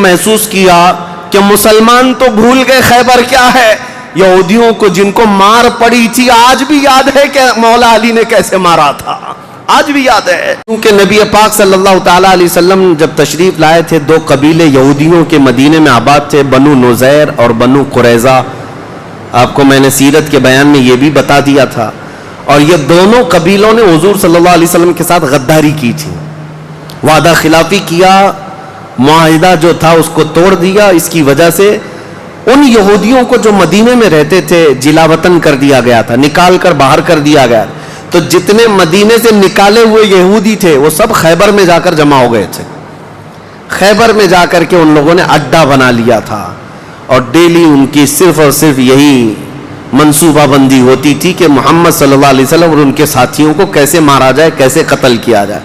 محسوس کیا کہ مسلمان تو بھول گئے خیبر کیا ہے، یہودیوں کو جن کو مار پڑی تھی آج بھی یاد ہے کہ مولا علی نے کیسے مارا تھا، آج بھی یاد ہے. کیونکہ نبی پاک صلی اللہ تعالیٰ علیہ وسلم جب تشریف لائے تھے، دو قبیلے یہودیوں کے مدینے میں آباد تھے، بنو نذیر اور بنو قریظہ. آپ کو میں نے سیرت کے بیان میں یہ بھی بتا دیا تھا. اور یہ دونوں قبیلوں نے حضور صلی اللہ علیہ وسلم کے ساتھ غداری کی تھی، وعدہ خلافی کیا، معاہدہ جو تھا اس کو توڑ دیا. اس کی وجہ سے ان یہودیوں کو جو مدینے میں رہتے تھے جلا وطن کر دیا گیا تھا، نکال کر باہر کر دیا گیا. تو جتنے مدینے سے نکالے ہوئے یہودی تھے وہ سب خیبر میں جا کر جمع ہو گئے تھے. خیبر میں جا کر کے ان لوگوں نے اڈا بنا لیا تھا، اور ڈیلی ان کی صرف اور صرف یہی منصوبہ بندی ہوتی تھی کہ محمد صلی اللہ علیہ وسلم اور ان کے ساتھیوں کو کیسے مارا جائے، کیسے قتل کیا جائے.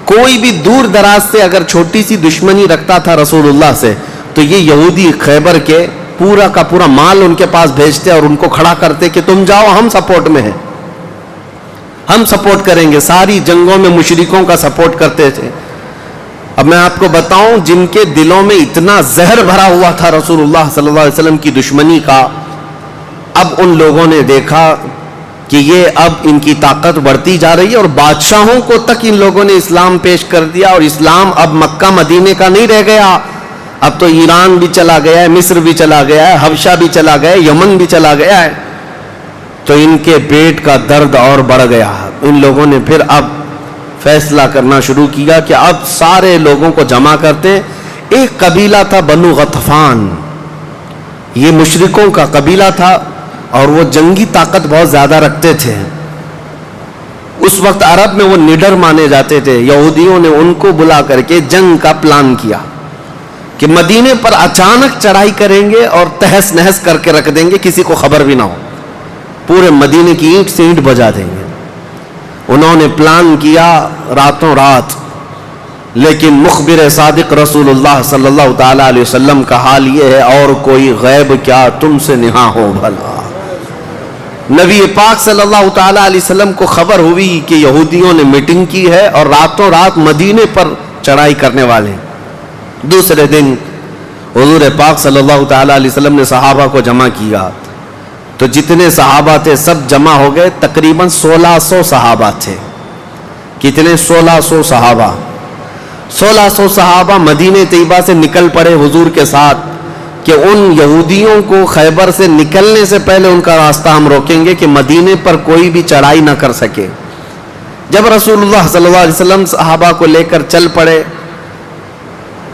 کوئی بھی دور دراز سے اگر چھوٹی سی دشمنی رکھتا تھا رسول اللہ سے، تو یہ یہودی خیبر کے پورا کا پورا مال ان کے پاس بھیجتے اور ان کو کھڑا کرتے کہ تم جاؤ، ہم سپورٹ میں ہیں، ہم سپورٹ کریں گے. ساری جنگوں میں مشرکوں کا سپورٹ کرتے تھے. اب میں آپ کو بتاؤں، جن کے دلوں میں اتنا زہر بھرا ہوا تھا رسول اللہ صلی اللہ علیہ وسلم کی دشمنی کا، اب ان لوگوں نے دیکھا کہ یہ اب ان کی طاقت بڑھتی جا رہی ہے، اور بادشاہوں کو تک ان لوگوں نے اسلام پیش کر دیا. اور اسلام اب مکہ مدینے کا نہیں رہ گیا، اب تو ایران بھی چلا گیا ہے، مصر بھی چلا گیا ہے، حبشہ بھی چلا گیا ہے، یمن بھی چلا گیا ہے. تو ان کے پیٹ کا درد اور بڑھ گیا. ان لوگوں نے پھر اب فیصلہ کرنا شروع کیا کہ اب سارے لوگوں کو جمع کرتے. ایک قبیلہ تھا بنو غطفان، یہ مشرکوں کا قبیلہ تھا، اور وہ جنگی طاقت بہت زیادہ رکھتے تھے. اس وقت عرب میں وہ نڈر مانے جاتے تھے. یہودیوں نے ان کو بلا کر کے جنگ کا پلان کیا کہ مدینے پر اچانک چڑھائی کریں گے اور تہس نہس کر کے رکھ دیں گے، کسی کو خبر بھی نہ ہو، پورے مدینے کی اینٹ سے اینٹ بجا دیں گے. انہوں نے پلان کیا راتوں رات. لیکن مخبر صادق رسول اللہ صلی اللہ تعالیٰ علیہ وسلم کا حال یہ ہے، اور کوئی غیب کیا تم سے نہا ہو بھلا. نبی پاک صلی اللہ تعالیٰ علیہ وسلم کو خبر ہوئی کہ یہودیوں نے میٹنگ کی ہے اور راتوں رات مدینے پر چڑھائی کرنے والے. دوسرے دن حضور پاک صلی اللہ تعالیٰ علیہ وسلم نے صحابہ کو جمع کیا. تو جتنے صحابہ تھے سب جمع ہو گئے، تقریباً 1600 صحابہ تھے. کتنے؟ 1600 صحابہ. 1600 صحابہ مدینہ طیبہ سے نکل پڑے حضور کے ساتھ کہ ان یہودیوں کو خیبر سے نکلنے سے پہلے ان کا راستہ ہم روکیں گے کہ مدینے پر کوئی بھی چڑھائی نہ کر سکے. جب رسول اللہ صلی اللہ علیہ وسلم صحابہ کو لے کر چل پڑے،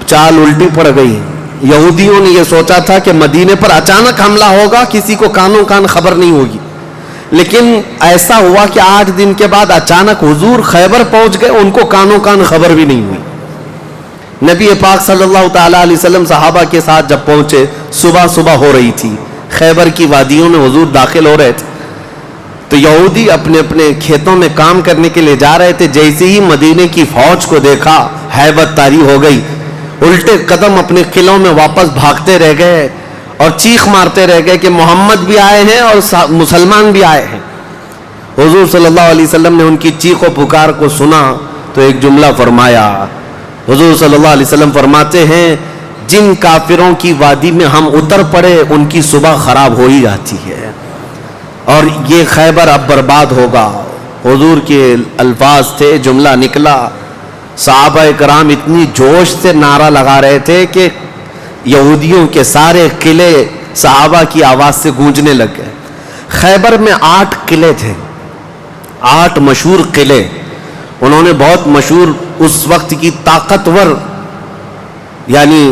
چال الٹی پڑ گئی. یہودیوں نے یہ سوچا تھا کہ مدینے پر اچانک حملہ ہوگا، کسی کو کانوں کان خبر نہیں ہوگی. لیکن ایسا ہوا کہ 8 دن کے بعد اچانک حضور خیبر پہنچ گئے، ان کو کانوں کان خبر بھی نہیں ہوئی. نبی پاک صلی اللہ تعالیٰ علیہ وسلم صحابہ کے ساتھ جب پہنچے، صبح ہو رہی تھی، خیبر کی وادیوں میں حضور داخل ہو رہے تھے. تو یہودی اپنے اپنے کھیتوں میں کام کرنے کے لیے جا رہے تھے. جیسے ہی مدینے کی فوج کو دیکھا، ہیبت طاری ہو گئی. الٹے قدم اپنے قلعوں میں واپس بھاگتے رہ گئے اور چیخ مارتے رہ گئے کہ محمد بھی آئے ہیں اور مسلمان بھی آئے ہیں. حضور صلی اللہ علیہ وسلم نے ان کی چیخ و پکار کو سنا تو ایک جملہ فرمایا. حضور صلی اللہ علیہ وسلم فرماتے ہیں، جن کافروں کی وادی میں ہم اتر پڑے ان کی صبح خراب ہو ہی جاتی ہے، اور یہ خیبر اب برباد ہوگا. حضور کے الفاظ تھے، جملہ نکلا. صحابہ کرام اتنی جوش سے نعرہ لگا رہے تھے کہ یہودیوں کے سارے قلعے صحابہ کی آواز سے گونجنے لگ گئے. خیبر میں 8 قلعے تھے، 8 مشہور قلعے. انہوں نے بہت مشہور اس وقت کی طاقتور یعنی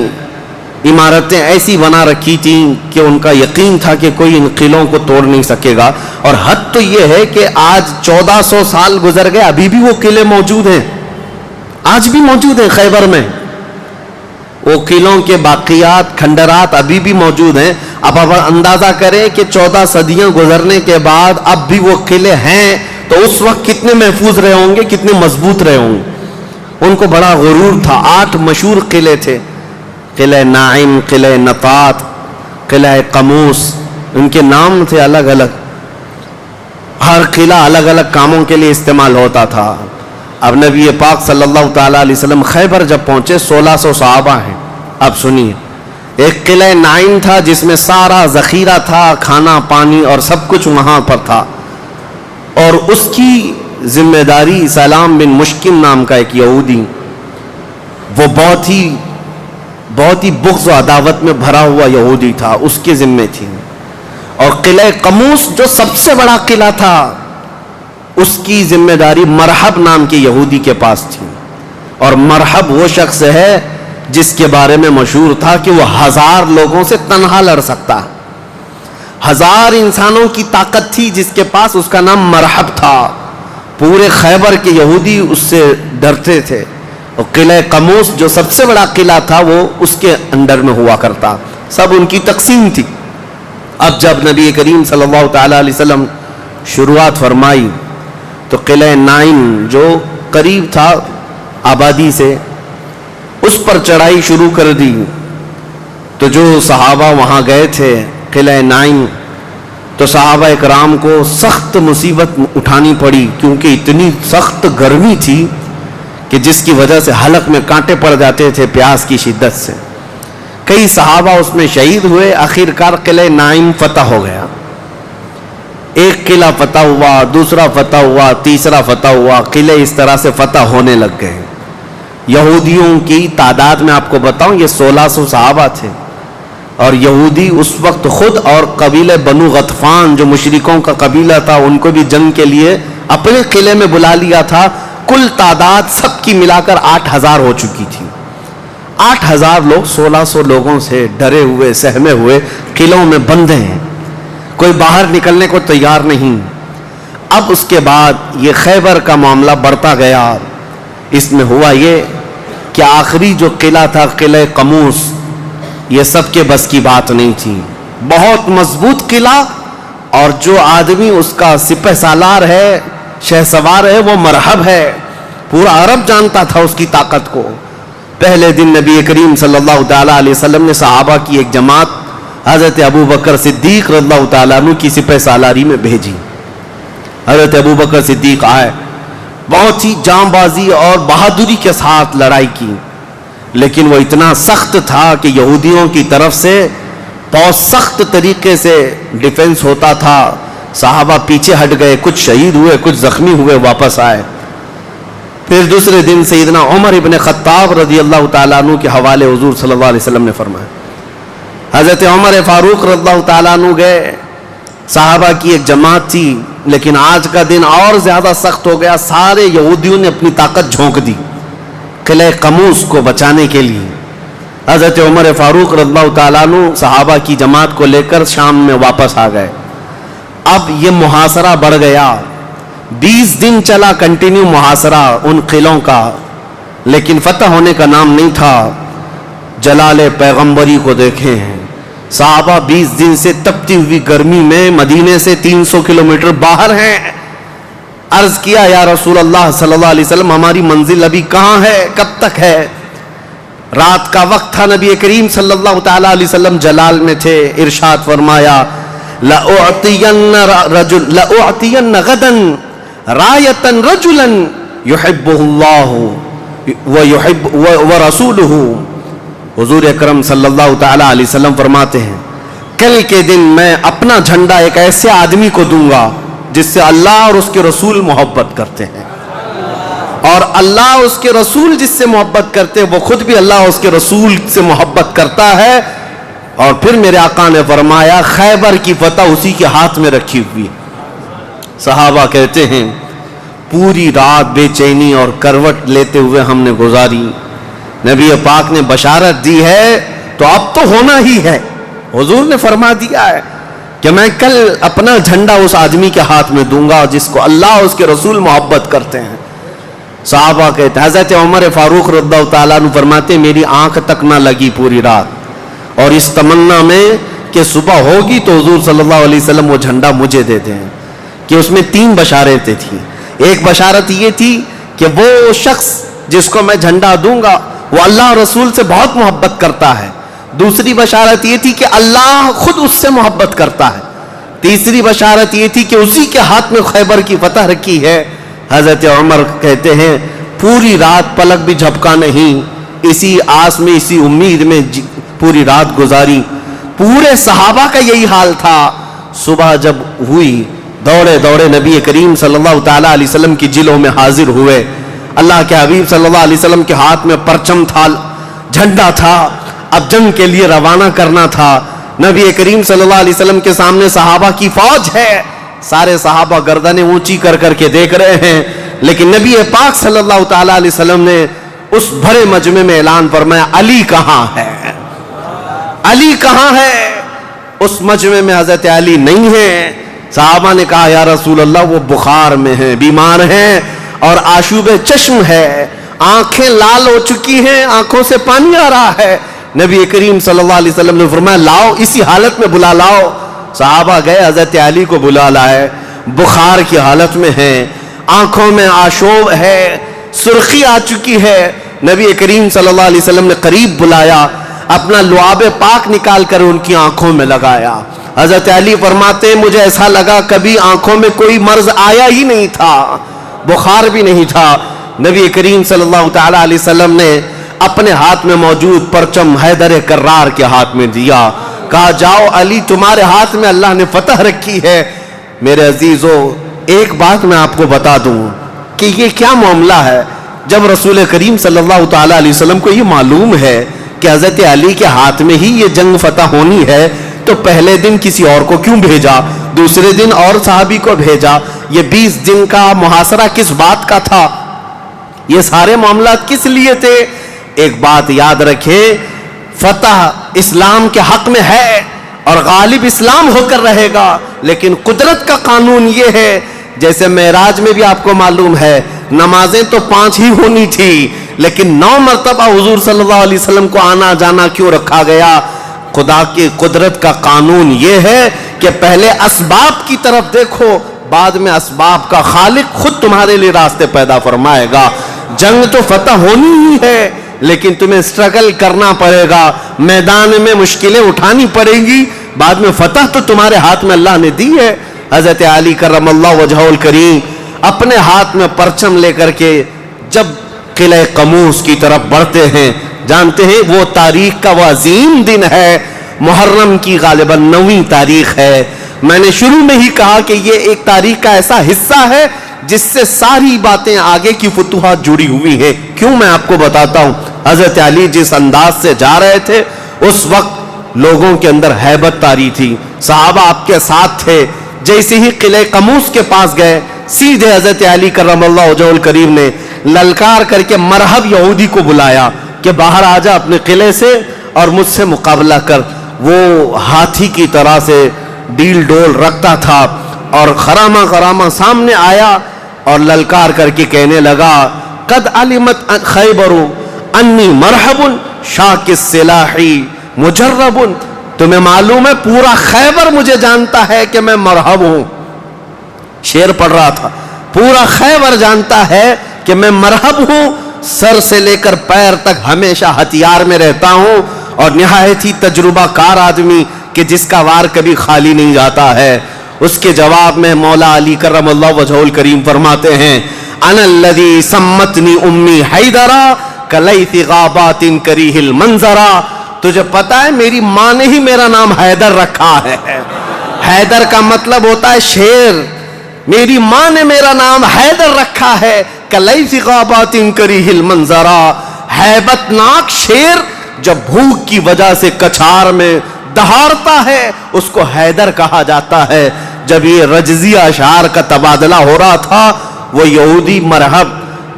عمارتیں ایسی بنا رکھی تھیں کہ ان کا یقین تھا کہ کوئی ان قلعوں کو توڑ نہیں سکے گا. اور حد تو یہ ہے کہ آج 1400 سال گزر گئے، ابھی بھی وہ قلعے موجود ہیں، آج بھی موجود ہیں خیبر میں. وہ قلعوں کے باقیات، کھنڈرات ابھی بھی موجود ہیں. اب اندازہ کریں کہ 14 صدیاں گزرنے کے بعد اب بھی وہ قلعے ہیں، تو اس وقت کتنے محفوظ رہے ہوں گے، کتنے مضبوط رہے ہوں گے. ان کو بڑا غرور تھا. 8 مشہور قلعے تھے، قلعہ نائم، قلعہ نطات، قلعہ قموس. ان کے نام تھے الگ الگ، ہر قلعہ الگ الگ کاموں کے لیے استعمال ہوتا تھا. اب نبی پاک صلی اللہ تعالیٰ علیہ وسلم خیبر جب پہنچے، 1600 صحابہ ہیں. اب سنیے، ایک قلعہ نائن تھا جس میں سارا ذخیرہ تھا، کھانا پانی اور سب کچھ وہاں پر تھا، اور اس کی ذمہ داری سلام بن مشکم نام کا ایک یہودی، وہ بہت ہی بغض و عداوت میں بھرا ہوا یہودی تھا، اس کے ذمے تھی۔ اور قلعہ قموس جو سب سے بڑا قلعہ تھا، اس کی ذمہ داری مرحب نام کے یہودی کے پاس تھی۔ اور مرحب وہ شخص ہے جس کے بارے میں مشہور تھا کہ وہ 1000 لوگوں سے تنہا لڑ سکتا، 1000 انسانوں کی طاقت تھی جس کے پاس، اس کا نام مرحب تھا۔ پورے خیبر کے یہودی اس سے ڈرتے تھے، اور قلعہ قموس جو سب سے بڑا قلعہ تھا وہ اس کے انڈر میں ہوا کرتا، سب ان کی تقسیم تھی۔ اب جب نبی کریم صلی اللہ تعالی علیہ وسلم شروعات فرمائی تو قلعہ نائن جو قریب تھا آبادی سے، اس پر چڑھائی شروع کر دی۔ تو جو صحابہ وہاں گئے تھے قلعہ نائن، تو صحابہ اکرام کو سخت مصیبت اٹھانی پڑی، کیونکہ اتنی سخت گرمی تھی کہ جس کی وجہ سے حلق میں کانٹے پڑ جاتے تھے پیاس کی شدت سے۔ کئی صحابہ اس میں شہید ہوئے، آخر کار قلعہ نائن فتح ہو گیا۔ ایک قلعہ فتح ہوا، دوسرا فتح ہوا، تیسرا فتح ہوا، قلعے اس طرح سے فتح ہونے لگ گئے۔ یہودیوں کی تعداد میں آپ کو بتاؤں، یہ 1600 صحابہ تھے، اور یہودی اس وقت خود اور قبیلہ بنو غطفان جو مشرکوں کا قبیلہ تھا، ان کو بھی جنگ کے لیے اپنے قلعے میں بلا لیا تھا۔ کل تعداد سب کی ملا کر 8000 ہو چکی تھی۔ 8000 لوگ 1600 لوگوں سے ڈرے ہوئے سہمے ہوئے قلعوں میں بندے ہیں، کوئی باہر نکلنے کو تیار نہیں۔ اب اس کے بعد یہ خیبر کا معاملہ بڑھتا گیا۔ اس میں ہوا یہ کہ آخری جو قلعہ تھا قلعہ قموس، یہ سب کے بس کی بات نہیں تھی، بہت مضبوط قلعہ، اور جو آدمی اس کا سپہ سالار ہے، شہ سوار ہے، وہ مرحب ہے، پورا عرب جانتا تھا اس کی طاقت کو۔ پہلے دن نبی کریم صلی اللہ تعالیٰ علیہ وسلم نے صحابہ کی ایک جماعت حضرت ابو بکر صدیق رضی اللہ تعالیٰ عنہ کی سپہ سالاری میں بھیجی۔ حضرت ابو بکر صدیق آئے، بہت ہی جام بازی اور بہادری کے ساتھ لڑائی کی، لیکن وہ اتنا سخت تھا کہ یہودیوں کی طرف سے بہت سخت طریقے سے ڈیفنس ہوتا تھا۔ صحابہ پیچھے ہٹ گئے، کچھ شہید ہوئے، کچھ زخمی ہوئے، واپس آئے۔ پھر دوسرے دن سیدنا عمر ابن خطاب رضی اللہ تعالیٰ عنہ کے حوالے حضور صلی اللہ علیہ وسلم نے فرمایا، حضرت عمر فاروق رضی اللہ تعالیٰ عنہ گئے، صحابہ کی ایک جماعت تھی، لیکن آج کا دن اور زیادہ سخت ہو گیا، سارے یہودیوں نے اپنی طاقت جھونک دی قلعہ قموس کو بچانے کے لیے۔ حضرت عمر فاروق رضی اللہ تعالیٰ عنہ صحابہ کی جماعت کو لے کر شام میں واپس آ گئے۔ اب یہ محاصرہ بڑھ گیا، 20 دن چلا کنٹینیو محاصرہ ان قلعوں کا، لیکن فتح ہونے کا نام نہیں تھا۔ جلال پیغمبری کو دیکھیں ہیں، صحابہ 20 دن سے تپتی ہوئی گرمی میں مدینے سے 300 کلومیٹر باہر ہیں۔ عرض کیا، یا رسول اللہ صلی اللہ علیہ وسلم، ہماری منزل ابھی کہاں ہے، کب تک ہے؟ رات کا وقت تھا، نبی کریم صلی اللہ تعالیٰ علیہ وسلم جلال میں تھے۔ ارشاد فرمایا، لَأُعْتِيَنَّ غَدًا رَایَةً رَجُلًا يُحِبُّهُ اللَّهُ وَرَسُولُهُ۔ حضور اکرم صلی اللہ تعالیٰ علیہ وسلم فرماتے ہیں، کل کے دن میں اپنا جھنڈا ایک ایسے آدمی کو دوں گا جس سے اللہ اور اس کے رسول محبت کرتے ہیں، اور اللہ اس کے رسول جس سے محبت کرتے ہیں، وہ خود بھی اللہ اور اس کے رسول سے محبت کرتا ہے۔ اور پھر میرے آقا نے فرمایا، خیبر کی فتح اسی کے ہاتھ میں رکھی ہوئی۔ صحابہ کہتے ہیں، پوری رات بے چینی اور کروٹ لیتے ہوئے ہم نے گزاری۔ نبی پاک نے بشارت دی ہے تو اب تو ہونا ہی ہے۔ حضور نے فرما دیا ہے کہ میں کل اپنا جھنڈا اس آدمی کے ہاتھ میں دوں گا جس کو اللہ اور اس کے رسول محبت کرتے ہیں۔ صحابہ کہتے ہیں، حضرت عمر فاروق رضی اللہ تعالیٰ عنہ فرماتے ہیں، میری آنکھ تک نہ لگی پوری رات، اور اس تمنا میں کہ صبح ہوگی تو حضور صلی اللہ علیہ وسلم وہ جھنڈا مجھے دے دیں، کہ اس میں 3 بشارتیں تھیں۔ ایک بشارت یہ تھی کہ وہ شخص جس کو میں جھنڈا دوں گا وہ اللہ اور رسول سے بہت محبت کرتا ہے۔ دوسری بشارت یہ تھی کہ اللہ خود اس سے محبت کرتا ہے۔ تیسری بشارت یہ تھی کہ اسی کے ہاتھ میں خیبر کی فتح رکھی ہے۔ حضرت عمر کہتے ہیں، پوری رات پلک بھی جھپکا نہیں، اسی آس میں اسی امید میں پوری رات گزاری. پورے صحابہ کا یہی حال تھا. صبح جب ہوئی دوڑے دوڑے نبی کریم صلی اللہ تعالی علیہ وسلم کی جلوں میں حاضر ہوئے. اللہ کے حبیب صلی اللہ علیہ وسلم کے ہاتھ میں پرچم تھا, جھنڈا تھا, اب جنگ کے لیے روانہ کرنا تھا. نبی کریم صلی اللہ علیہ وسلم کے سامنے صحابہ کی فوج ہے. سارے صحابہ گردنیں اونچی کر کر کے دیکھ رہے ہیں, لیکن نبی پاک صلی اللہ تعالی علیہ وسلم نے اس بھرے مجمع میں اعلان فرمایا, علی کہاں ہے, علی کہاں ہے. اس مجمع میں حضرت علی نہیں ہے. صحابہ نے کہا یا رسول اللہ وہ بخار میں ہیں, بیمار ہیں اور آشوب چشم ہے, آنکھیں لال ہو چکی ہیں, آنکھوں سے پانی آ رہا ہے. نبی کریم صلی اللہ علیہ وسلم نے فرمایا لاؤ, اسی حالت میں بلا لاؤ. صحابہ گئے, حضرت علی کو بلا لائے. بخار کی حالت میں ہیں, آنکھوں میں آشوب ہے, سرخی آ چکی ہے. نبی کریم صلی اللہ علیہ وسلم نے قریب بلایا, اپنا لعاب پاک نکال کر ان کی آنکھوں میں لگایا. حضرت علی فرماتے مجھے ایسا لگا کبھی آنکھوں میں کوئی مرض آیا ہی نہیں تھا, بخار بھی نہیں تھا. نبی کریم صلی اللہ تعالی علیہ وسلم نے اپنے ہاتھ میں موجود پرچم حیدر کرار کے ہاتھ میں دیا, کہا جاؤ علی تمہارے ہاتھ میں اللہ نے فتح رکھی ہے. میرے عزیزو ایک بات میں آپ کو بتا دوں کہ یہ کیا معاملہ ہے. جب رسول کریم صلی اللہ تعالی علیہ وسلم کو یہ معلوم ہے کہ حضرت علی کے ہاتھ میں ہی یہ جنگ فتح ہونی ہے, تو پہلے دن کسی اور کو کیوں بھیجا, دوسرے دن اور صحابی کو بھیجا. یہ 20 دن کا محاصرہ کس بات کا تھا, یہ سارے معاملات کس لیے تھے. ایک بات یاد رکھے, فتح اسلام کے حق میں ہے اور غالب اسلام ہو کر رہے گا, لیکن قدرت کا قانون یہ ہے, جیسے معراج میں بھی آپ کو معلوم ہے نمازیں تو 5 ہی ہونی تھی, لیکن 9 مرتبہ حضور صلی اللہ علیہ وسلم کو آنا جانا کیوں رکھا گیا. خدا کی قدرت کا قانون یہ ہے کہ پہلے اسباب کی طرف دیکھو, بعد میں اسباب کا خالق خود تمہارے لیے راستے پیدا فرمائے گا. جنگ تو فتح ہونی ہی ہے, لیکن تمہیں اسٹرگل کرنا پڑے گا, میدان میں مشکلیں اٹھانی پڑیں گی, بعد میں فتح تو تمہارے ہاتھ میں اللہ نے دی ہے. حضرت علی کرم اللہ وجہہ الکریم اپنے ہاتھ میں پرچم لے کر کے جب قلعہ قموس کی طرف بڑھتے ہیں, جانتے ہیں وہ تاریخ کا وہ عظیم دن ہے, محرم کی غالباً 9ویں تاریخ ہے. میں نے شروع میں ہی کہا کہ یہ ایک تاریخ کا ایسا حصہ ہے جس سے ساری باتیں آگے کی فتوحات جڑی ہوئی ہیں. کیوں میں آپ کو بتاتا ہوں. حضرت علی جس انداز سے جا رہے تھے اس وقت لوگوں کے اندر ہیبت طاری تھی, صحابہ آپ کے ساتھ تھے. جیسے ہی قلعہ قموس کے پاس گئے, سیدھے حضرت علی کرم اللہ وجہہ الکریم نے للکار کر کے مرحب یہودی کو بلایا کہ باہر آ جا اپنے قلعے سے اور مجھ سے مقابلہ کر. وہ ہاتھی کی طرح سے ڈیل ڈول رکھتا تھا اور خرامہ خرامہ سامنے آیا اور للکار کر کے کہنے لگا قد علمت خیبر انی مرحب شاک السلاحی مجرب. تمہیں معلوم ہے پورا خیبر مجھے جانتا ہے کہ میں مرحب ہوں. شعر پڑھ رہا تھا, پورا خیبر جانتا ہے کہ میں مرحب ہوں, سر سے لے کر پیر تک ہمیشہ ہتھیار میں رہتا ہوں, اور نہایت ہی تجربہ کار آدمی کہ جس کا وار کبھی خالی نہیں جاتا ہے. اس کے جواب میں مولا علی کرم اللہ وجہہ الکریم فرماتے ہیں انا الذی سمتنی امی حیدرا کلیث غابات کریہ المنظرا. تجھے پتا ہے میری ماں نے ہی میرا نام حیدر رکھا ہے. حیدر کا مطلب ہوتا ہے شیر. میری ماں نے میرا نام حیدر رکھا ہے کلیث غابات کریہ المنظرا. ہیبت ناک شیر جب بھوک کی وجہ سے کچھار میں دہاڑتا ہے اس کو حیدر کہا جاتا ہے. جب یہ رجزی اشعار کا تبادلہ ہو رہا تھا, وہ یہودی مرحب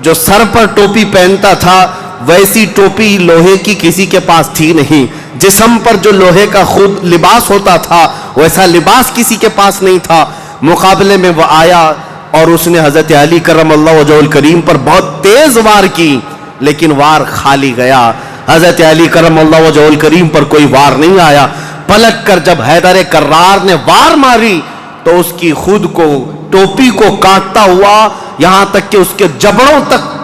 جو سر پر ٹوپی پہنتا تھا ویسی ٹوپی لوہے کی کسی کے پاس تھی نہیں, جسم پر جو لوہے کا خود لباس ہوتا تھا ویسا لباس کسی کے پاس نہیں تھا. مقابلے میں وہ آیا اور اس نے حضرت علی کرم اللہ وجہہ الکریم پر بہت تیز وار کی, لیکن وار خالی گیا. حضرت علی کرم اللہ وجہہ الکریم پر کوئی وار نہیں آیا. پلٹ کر جب حیدر کرار نے وار ماری تو اس کی خود کو ٹوپی کو کاٹتا ہوا یہاں تک کہ اس کے جبڑوں تک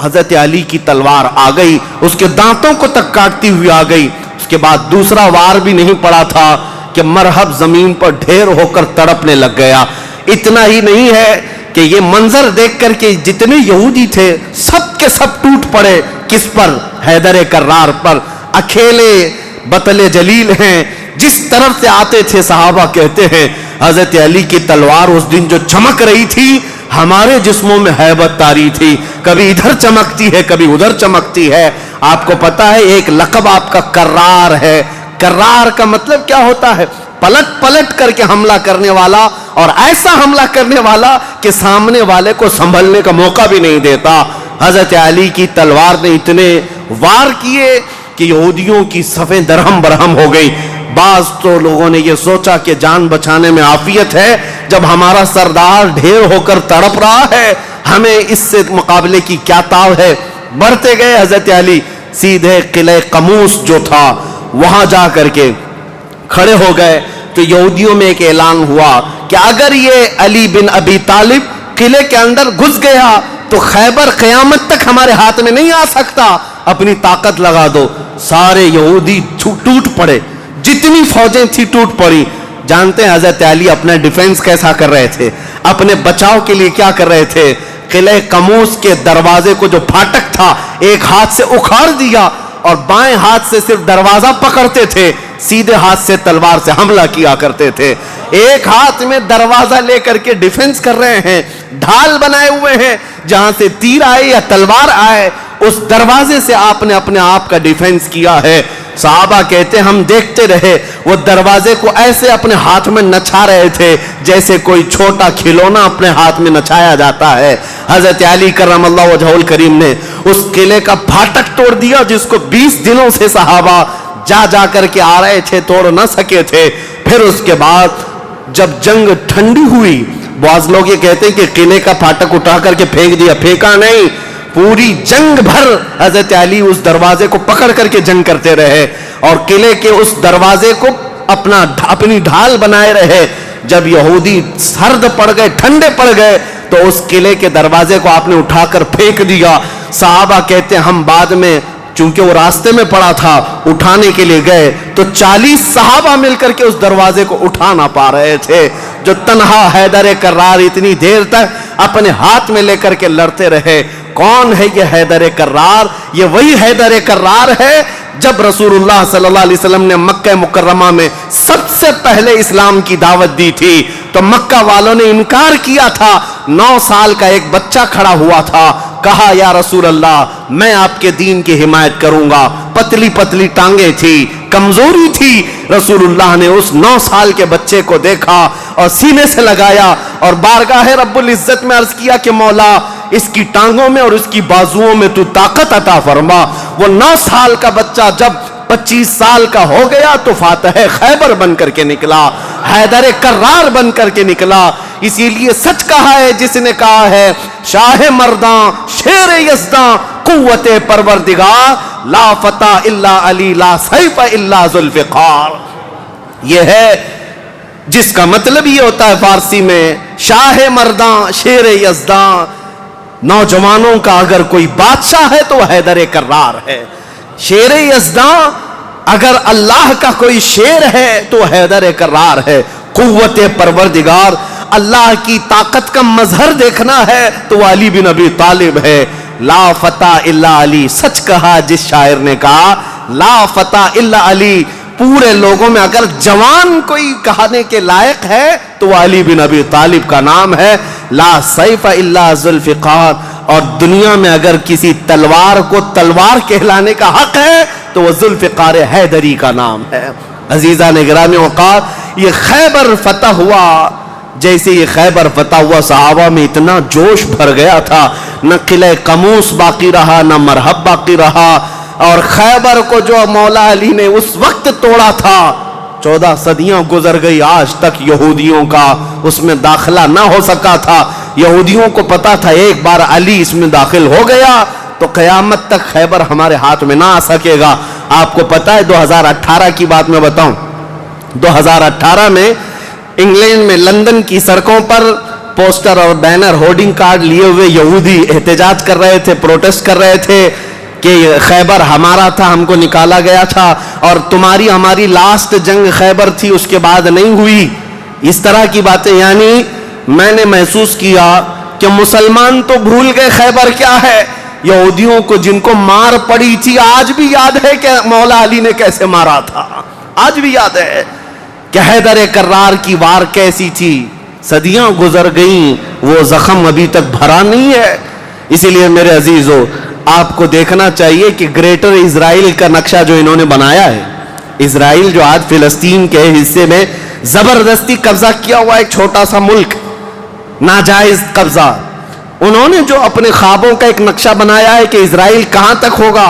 حضرت علی کی تلوار آ گئی, اس کے دانتوں کو تک کاٹتی ہوئی آ گئی. اس کے بعد دوسرا وار بھی نہیں پڑا تھا کہ مرحب زمین پر ڈھیر ہو کر تڑپنے لگ گیا. اتنا ہی نہیں ہے کہ یہ منظر دیکھ کر کے جتنے یہودی تھے سب کے سب ٹوٹ پڑے. کس پر؟ حیدر کرار پر. اکیلے بطل جلیل ہیں. جس طرف سے آتے تھے صحابہ کہتے ہیں حضرت علی کی تلوار اس دن جو چمک رہی تھی ہمارے جسموں میں ہیبت تاری تھی. کبھی ادھر چمکتی ہے کبھی ادھر چمکتی ہے. آپ کو پتا ہے ایک لقب آپ کا کرار ہے. کرار کا مطلب کیا ہوتا ہے؟ پلٹ پلٹ کر کے حملہ کرنے والا, اور ایسا حملہ کرنے والا کہ سامنے والے کو سنبھلنے کا موقع بھی نہیں دیتا. حضرت علی کی تلوار نے اتنے وار کیے کہ یہودیوں کی صفیں درہم برہم ہو گئی. بعض تو لوگوں نے یہ سوچا کہ جان بچانے میں عافیت ہے, جب ہمارا سردار ڈھیر ہو کر تڑپ رہا ہے ہمیں اس سے مقابلے کی کیا تاو ہے. بڑھتے گئے. حضرت علی سیدھے قلعہ قموس جو تھا وہاں جا کر کے کھڑے ہو گئے تو یہودیوں میں ایک اعلان ہوا کہ اگر یہ علی بن ابی طالب قلعے کے اندر گھس گیا تو خیبر قیامت تک ہمارے ہاتھ میں نہیں آ سکتا, اپنی طاقت لگا دو. سارے یہودی ٹوٹ پڑے, جتنی فوجیں تھی ٹوٹ پڑی. جانتے ہیں حضرت علی اپنا ڈیفنس کیسا کر رہے تھے, اپنے بچاؤ کے لیے کیا کر رہے تھے؟ قلعہ قموس کے دروازے کو جو پھاٹک تھا ایک ہاتھ سے اکھاڑ دیا اور بائیں ہاتھ سے صرف دروازہ پکڑتے تھے, سیدھے ہاتھ سے تلوار سے حملہ کیا کرتے تھے. ایک ہاتھ میں دروازہ لے کر کے ڈیفنس کر رہے ہیں, ڈھال بنائے ہوئے ہیں, جہاں سے تیر آئے یا تلوار آئے اس دروازے سے آپ نے اپنے آپ کا ڈیفنس کیا ہے. صحابہ کہتے ہیں ہم دیکھتے رہے, وہ دروازے کو ایسے اپنے ہاتھ میں نچا رہے تھے جیسے کوئی چھوٹا کھلونا اپنے ہاتھ میں نچایا جاتا ہے. حضرت علی کرم اللہ وجہہ الکریم نے اس قلعے کا پھاٹک توڑ دیا جس کو 20 دنوں سے صحابہ جا کر کے آ رہے تھے, توڑ نہ سکے تھے. پھر اس کے بعد جب جنگ ٹھنڈی ہوئی, بعض لوگ یہ کہتے ہیں کہ قلعے کا پھاٹک اٹھا کر کے پھینک دیا, پھینکا نہیں. پوری جنگ بھر حضرت علی اس دروازے کو پکڑ کر کے جنگ کرتے رہے اور قلعے کے اس دروازے کو اپنی ڈھال بنائے رہے. جب یہودی سرد پڑ گئے, ٹھنڈے پڑ گئے تو اس قلعے کے دروازے کو آپ نے اٹھا کر پھینک دیا. صحابہ کہتے ہیں ہم بعد میں, چونکہ وہ راستے میں پڑا تھا, اٹھانے کے لیے گئے تو 40 صحابہ مل کر کے اس دروازے کو اٹھا نہ پا رہے تھے. جو تنہا حیدر کرار اتنی دیر تک اپنے ہاتھ میں لے کر کے لڑتے رہے. کون ہے یہ حیدر کرار؟ یہ وہی حیدر کرار ہے جب رسول اللہ صلی اللہ علیہ وسلم نے مکہ مکرمہ میں سب سے پہلے اسلام کی دعوت دی تھی تو مکہ والوں نے انکار کیا تھا. 9 سال کا ایک بچہ کھڑا ہوا تھا, کہا یا رسول اللہ میں آپ کے دین کی حمایت کروں گا. پتلی پتلی ٹانگیں تھی, کمزوری تھی. رسول اللہ نے اس 9 سال کے بچے کو دیکھا اور سینے سے لگایا اور بارگاہ رب العزت میں عرض کیا کہ مولا اس کی ٹانگوں میں اور اس کی بازوؤں میں تو طاقت عطا فرما. وہ 9 سال کا بچہ جب 25 سال کا ہو گیا تو فاتح خیبر بن کر کے نکلا, حیدر کرار بن کر کے نکلا. اسی لیے سچ کہا ہے جس نے کہا ہے شاہ مرداں شیر یزداں قوت پروردگار, لا فتح الا علی لا سیف الا ذوالفقار. یہ ہے جس کا مطلب یہ ہوتا ہے فارسی میں شاہ مرداں شیر یزداں. نوجوانوں کا اگر کوئی بادشاہ ہے تو حیدر کرار ہے. شیر یزداں اگر اللہ کا کوئی شیر ہے تو حیدر کرار ہے. قوت پروردگار, اللہ کی طاقت کا مظہر دیکھنا ہے تو وہ علی بن ابی طالب ہے. لا فتح الا علی, سچ کہا جس شاعر نے کہا لا فتح الا علی. پورے لوگوں میں اگر جوان کوئی کہانے کے لائق ہے تو وہ علی بن ابی طالب کا نام ہے. لا سیف الا ذوالفقار. اور دنیا میں اگر کسی تلوار کو تلوار کہلانے کا حق ہے تو وہ ذوالفقار حیدری کا نام ہے. عزیزان گرامی اوقات, یہ خیبر فتح ہوا. جیسے یہ خیبر فتح ہوا صحابہ میں اتنا جوش بھر گیا تھا, نہ قلعہ قموس باقی رہا نہ مرحب باقی رہا. اور خیبر کو جو مولا علی نے اس وقت توڑا تھا 14 صدیاں گزر گئی, آج تک یہودیوں کا اس میں داخلہ نہ ہو سکا تھا. یہودیوں کو پتا تھا ایک بار علی اس میں داخل ہو گیا تو قیامت تک خیبر ہمارے ہاتھ میں نہ آ سکے گا. آپ کو پتا ہے 2018 کی بات میں بتاؤں, 2018 میں انگلینڈ میں لندن کی سڑکوں پر پوسٹر اور بینر ہورڈنگ کارڈ لیے ہوئے یہودی احتجاج کر رہے تھے, پروٹیسٹ کر رہے تھے کہ خیبر ہمارا تھا, ہم کو نکالا گیا تھا اور تمہاری ہماری لاسٹ جنگ خیبر تھی, اس کے بعد نہیں ہوئی. اس طرح کی باتیں. یعنی میں نے محسوس کیا کہ مسلمان تو بھول گئے خیبر کیا ہے, یہودیوں کو جن کو مار پڑی تھی، آج بھی یاد ہے کہ مولا علی نے کیسے مارا تھا، آج بھی یاد ہے کہ حیدر کرار کی وار کیسی تھی، صدیاں گزر گئیں وہ زخم ابھی تک بھرا نہیں ہے۔ اسی لیے میرے عزیزو، آپ کو دیکھنا چاہیے کہ گریٹر اسرائیل کا نقشہ جو انہوں نے بنایا ہے، اسرائیل جو آج فلسطین کے حصے میں زبردستی قبضہ کیا ہوا ایک چھوٹا سا ملک، ناجائز قبضہ، انہوں نے جو اپنے خوابوں کا ایک نقشہ بنایا ہے کہ اسرائیل کہاں تک ہوگا،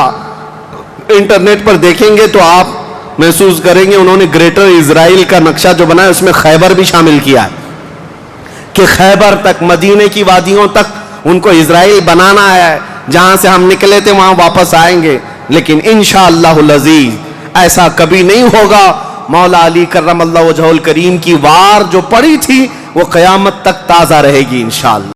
انٹرنیٹ پر دیکھیں گے تو آپ محسوس کریں گے انہوں نے گریٹر اسرائیل کا نقشہ جو بنایا اس میں خیبر بھی شامل کیا ہے کہ خیبر تک، مدینے کی وادیوں تک ان کو اسرائیل بنانا ہے، جہاں سے ہم نکلے تھے وہاں واپس آئیں گے، لیکن انشاءاللہ العزیز ایسا کبھی نہیں ہوگا۔ مولا علی کرم اللہ وجہہ الکریم کی وار جو پڑی تھی وہ قیامت تک تازہ رہے گی انشاءاللہ۔